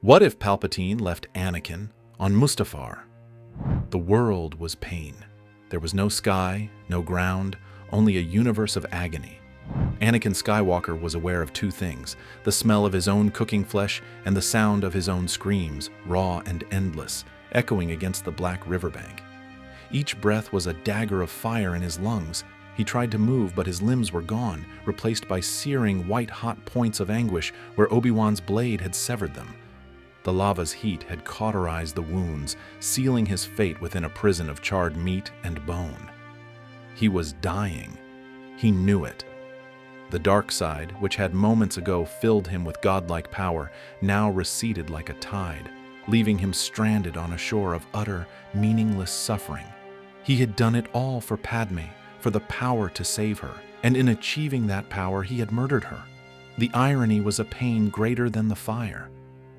What if Palpatine left Anakin on Mustafar? The world was pain. There was no sky, no ground, only a universe of agony. Anakin Skywalker was aware of two things: the smell of his own cooking flesh and the sound of his own screams, raw and endless, echoing against the black riverbank. Each breath was a dagger of fire in his lungs. He tried to move, but his limbs were gone, replaced by searing, white-hot points of anguish where Obi-Wan's blade had severed them. The lava's heat had cauterized the wounds, sealing his fate within a prison of charred meat and bone. He was dying. He knew it. The dark side, which had moments ago filled him with godlike power, now receded like a tide, leaving him stranded on a shore of utter, meaningless suffering. He had done it all for Padme, for the power to save her, and in achieving that power he had murdered her. The irony was a pain greater than the fire.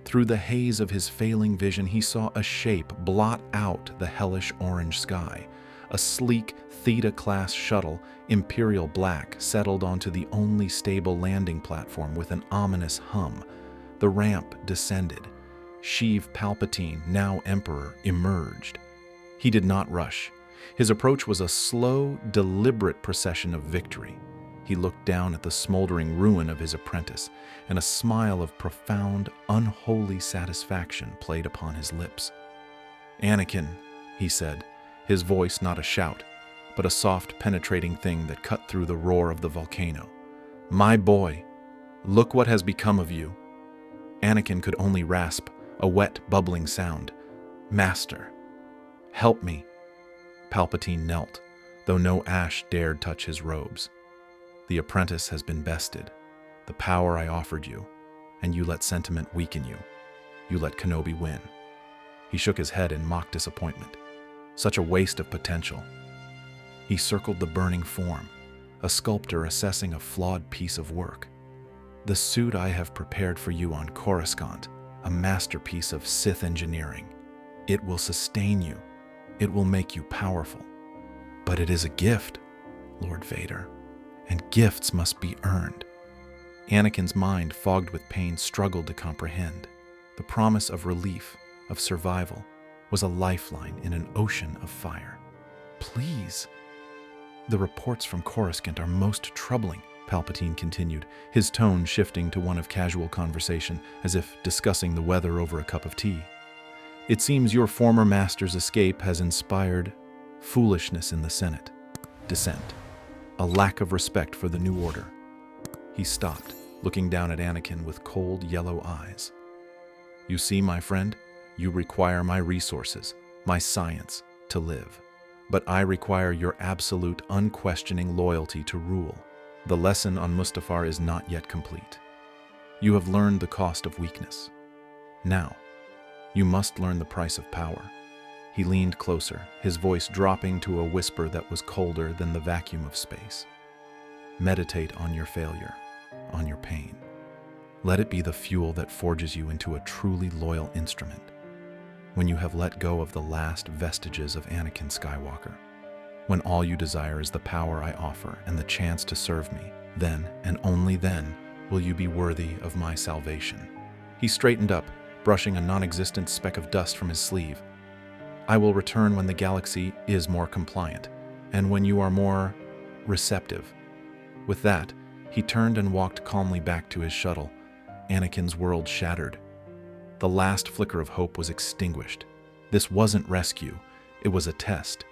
Through the haze of his failing vision, he saw a shape blot out the hellish orange sky. A sleek Theta-class shuttle, Imperial black, settled onto the only stable landing platform with an ominous hum. The ramp descended. Sheev Palpatine, now Emperor, emerged. He did not rush. His approach was a slow, deliberate procession of victory. He looked down at the smoldering ruin of his apprentice, and a smile of profound, unholy satisfaction played upon his lips. "Anakin," he said, his voice not a shout, but a soft, penetrating thing that cut through the roar of the volcano. "My boy, look what has become of you." Anakin could only rasp, a wet, bubbling sound. "Master, help me." Palpatine knelt, though no ash dared touch his robes. "The apprentice has been bested. The power I offered you, and you let sentiment weaken you. You let Kenobi win." He shook his head in mock disappointment. Such a waste of potential. He circled the burning form, a sculptor assessing a flawed piece of work. "The suit I have prepared for you on Coruscant, a masterpiece of Sith engineering. It will sustain you. It will make you powerful. But it is a gift, Lord Vader, and gifts must be earned." Anakin's mind, fogged with pain, struggled to comprehend. The promise of relief, of survival, was a lifeline in an ocean of fire. "Please." "The reports from Coruscant are most troubling," Palpatine continued, his tone shifting to one of casual conversation, as if discussing the weather over a cup of tea. "It seems your former master's escape has inspired foolishness in the Senate, dissent, a lack of respect for the new order." He stopped, looking down at Anakin with cold, yellow eyes. "You see, my friend, you require my resources, my science, to live. But I require your absolute, unquestioning loyalty to rule. The lesson on Mustafar is not yet complete. You have learned the cost of weakness. Now, you must learn the price of power." He leaned closer, his voice dropping to a whisper that was colder than the vacuum of space. "Meditate on your failure, on your pain. Let it be the fuel that forges you into a truly loyal instrument. When you have let go of the last vestiges of Anakin Skywalker, when all you desire is the power I offer and the chance to serve me, then, and only then, will you be worthy of my salvation." He straightened up, brushing a non-existent speck of dust from his sleeve. "I will return when the galaxy is more compliant, and when you are more receptive." With that, he turned and walked calmly back to his shuttle. Anakin's world shattered. The last flicker of hope was extinguished. This wasn't rescue, it was a test,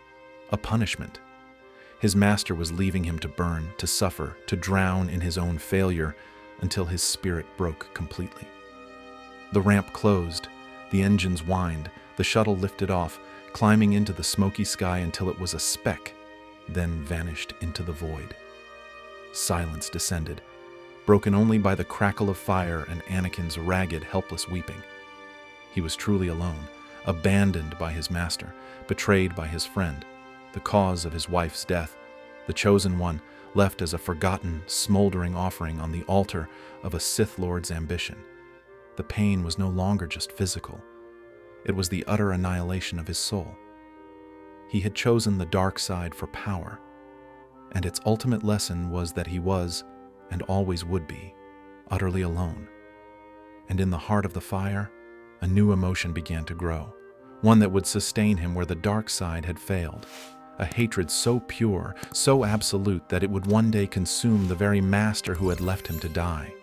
a punishment. His master was leaving him to burn, to suffer, to drown in his own failure until his spirit broke completely. The ramp closed, the engines whined, the shuttle lifted off, climbing into the smoky sky until it was a speck, then vanished into the void. Silence descended, broken only by the crackle of fire and Anakin's ragged, helpless weeping. He was truly alone, abandoned by his master, betrayed by his friend, the cause of his wife's death, the chosen one, left as a forgotten, smoldering offering on the altar of a Sith Lord's ambition. The pain was no longer just physical. It was the utter annihilation of his soul. He had chosen the dark side for power, and its ultimate lesson was that he was, and always would be, utterly alone. And in the heart of the fire, a new emotion began to grow, one that would sustain him where the dark side had failed. A hatred so pure, so absolute that it would one day consume the very master who had left him to die.